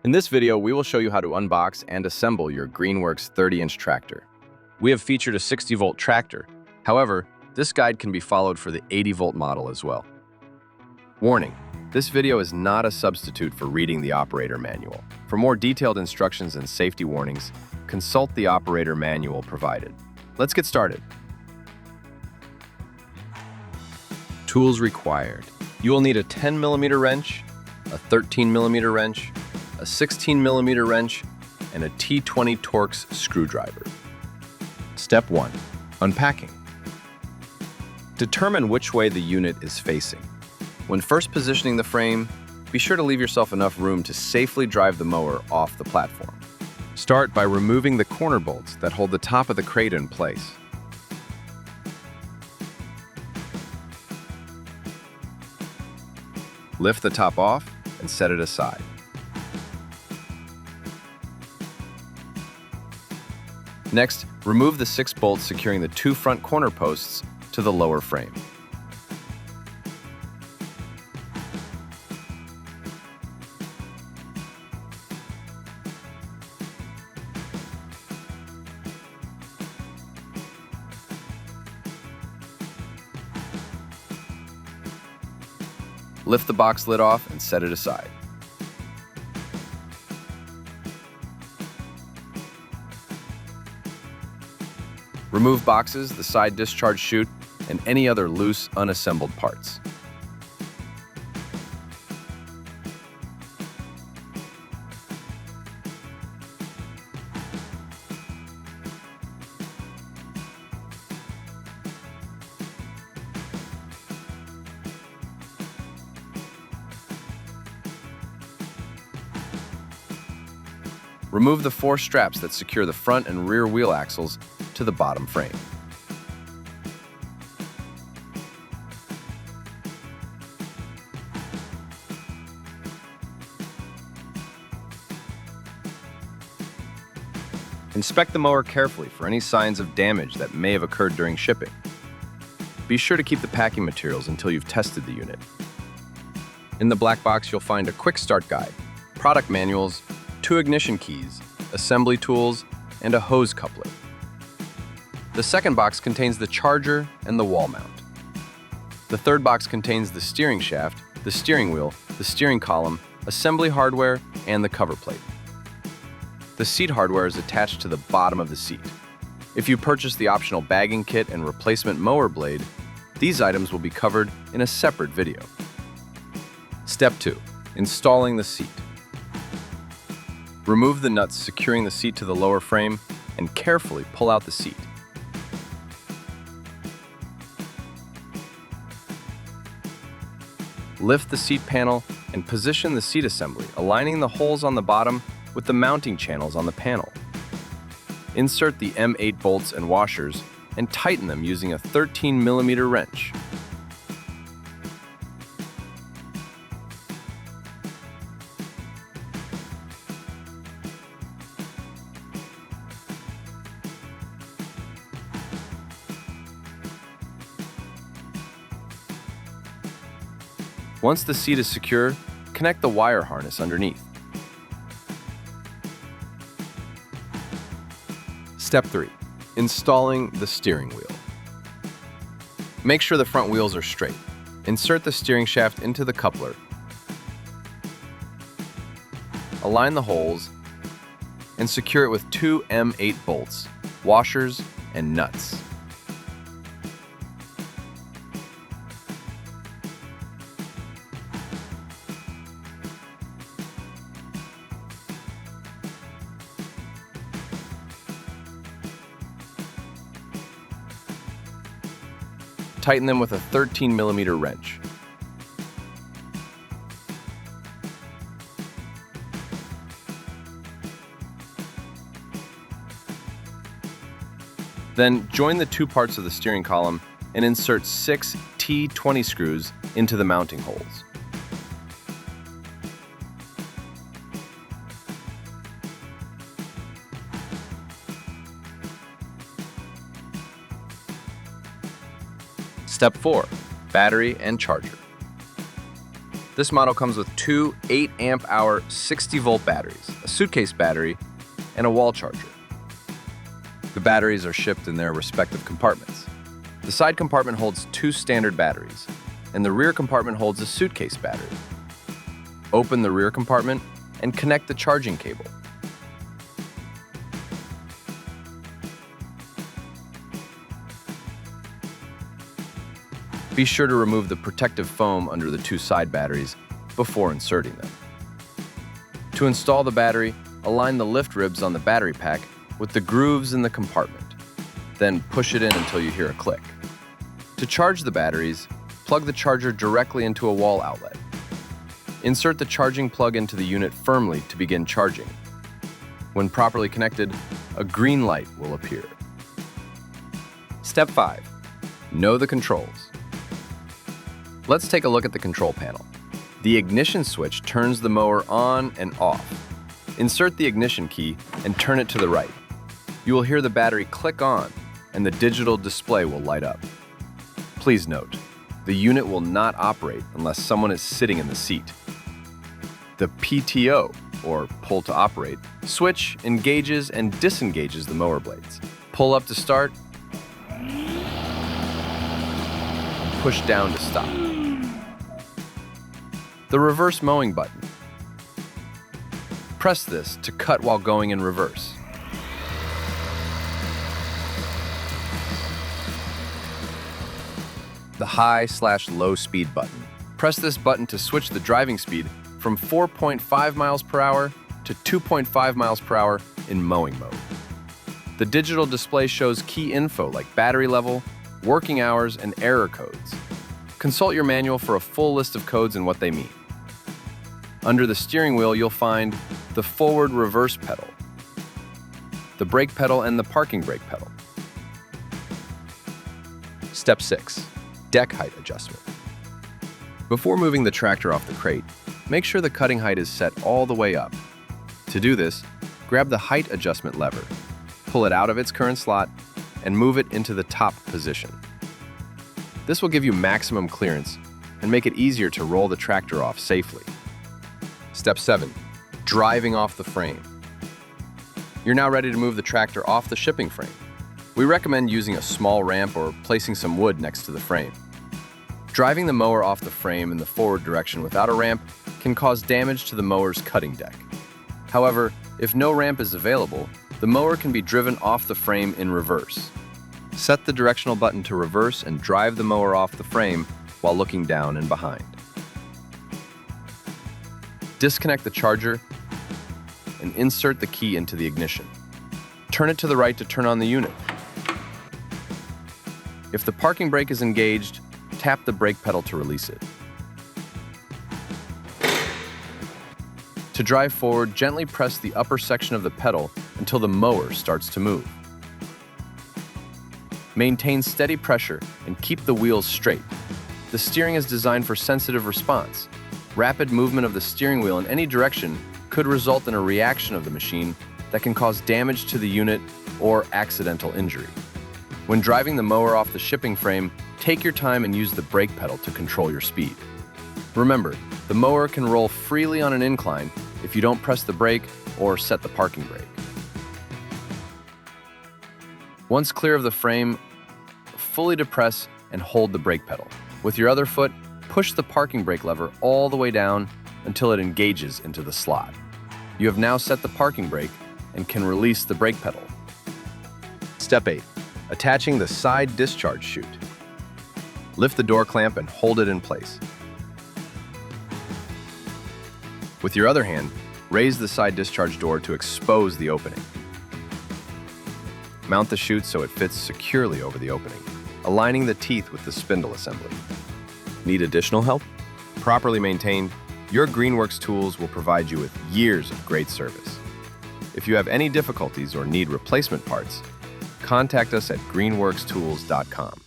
In this video, we will show you how to unbox and assemble your Greenworks 30-inch tractor. We have featured a 60-volt tractor. However, this guide can be followed for the 80-volt model as well. Warning: this video is not a substitute for reading the operator manual. For more detailed instructions and safety warnings, consult the operator manual provided. Let's get started. Tools required. You will need a 10mm wrench, a 13mm wrench, a 16mm wrench, and a T20 Torx screwdriver. Step 1. Unpacking. Determine which way the unit is facing. When first positioning the frame, be sure to leave yourself enough room to safely drive the mower off the platform. Start by removing the corner bolts that hold the top of the crate in place. Lift the top off and set it aside. Next, remove the 6 bolts securing the 2 front corner posts to the lower frame. Lift the box lid off and set it aside. Remove boxes, the side discharge chute, and any other loose, unassembled parts. Remove the 4 straps that secure the front and rear wheel axles to the bottom frame. Inspect the mower carefully for any signs of damage that may have occurred during shipping. Be sure to keep the packing materials until you've tested the unit. In the black box, you'll find a quick start guide, product manuals, 2 ignition keys, assembly tools, and a hose coupler. The second box contains the charger and the wall mount. The third box contains the steering shaft, the steering wheel, the steering column, assembly hardware, and the cover plate. The seat hardware is attached to the bottom of the seat. If you purchase the optional bagging kit and replacement mower blade, these items will be covered in a separate video. Step 2. Installing the seat. Remove the nuts securing the seat to the lower frame and carefully pull out the seat. Lift the seat panel and position the seat assembly, aligning the holes on the bottom with the mounting channels on the panel. Insert the M8 bolts and washers and tighten them using a 13mm wrench. Once the seat is secure, connect the wire harness underneath. Step 3. Installing the steering wheel. Make sure the front wheels are straight. Insert the steering shaft into the coupler. Align the holes and secure it with 2 M8 bolts, washers, and nuts. Tighten them with a 13mm wrench. Then join the 2 parts of the steering column and insert 6 T20 screws into the mounting holes. Step 4. Battery and charger. This model comes with two 8 amp hour 60-volt batteries, a suitcase battery, and a wall charger. The batteries are shipped in their respective compartments. The side compartment holds 2 standard batteries, and the rear compartment holds a suitcase battery. Open the rear compartment and connect the charging cable. Be sure to remove the protective foam under the 2 side batteries before inserting them. To install the battery, align the lift ribs on the battery pack with the grooves in the compartment. Then push it in until you hear a click. To charge the batteries, plug the charger directly into a wall outlet. Insert the charging plug into the unit firmly to begin charging. When properly connected, a green light will appear. Step 5. Know the controls. Let's take a look at the control panel. The ignition switch turns the mower on and off. Insert the ignition key and turn it to the right. You will hear the battery click on and the digital display will light up. Please note, the unit will not operate unless someone is sitting in the seat. The PTO, or pull to operate, switch engages and disengages the mower blades. Pull up to start, push down to stop. The reverse mowing button. Press this to cut while going in reverse. The high/low speed button. Press this button to switch the driving speed from 4.5 miles per hour to 2.5 miles per hour in mowing mode. The digital display shows key info like battery level, working hours, and error codes. Consult your manual for a full list of codes and what they mean. Under the steering wheel, you'll find the forward reverse pedal, the brake pedal, and the parking brake pedal. Step 6. Deck height adjustment. Before moving the tractor off the crate, make sure the cutting height is set all the way up. To do this, grab the height adjustment lever, pull it out of its current slot, and move it into the top position. This will give you maximum clearance and make it easier to roll the tractor off safely. Step 7. Driving off the frame. You're now ready to move the tractor off the shipping frame. We recommend using a small ramp or placing some wood next to the frame. Driving the mower off the frame in the forward direction without a ramp can cause damage to the mower's cutting deck. However, if no ramp is available, the mower can be driven off the frame in reverse. Set the directional button to reverse and drive the mower off the frame while looking down and behind. Disconnect the charger and insert the key into the ignition. Turn it to the right to turn on the unit. If the parking brake is engaged, tap the brake pedal to release it. To drive forward, gently press the upper section of the pedal until the mower starts to move. Maintain steady pressure and keep the wheels straight. The steering is designed for sensitive response. Rapid movement of the steering wheel in any direction could result in a reaction of the machine that can cause damage to the unit or accidental injury. When driving the mower off the shipping frame, take your time and use the brake pedal to control your speed. Remember, the mower can roll freely on an incline if you don't press the brake or set the parking brake. Once clear of the frame, fully depress and hold the brake pedal. With your other foot, push the parking brake lever all the way down until it engages into the slot. You have now set the parking brake and can release the brake pedal. Step 8. Attaching the side discharge chute. Lift the door clamp and hold it in place. With your other hand, raise the side discharge door to expose the opening. Mount the chute so it fits securely over the opening, aligning the teeth with the spindle assembly. Need additional help? Properly maintained, your Greenworks tools will provide you with years of great service. If you have any difficulties or need replacement parts, contact us at greenworkstools.com.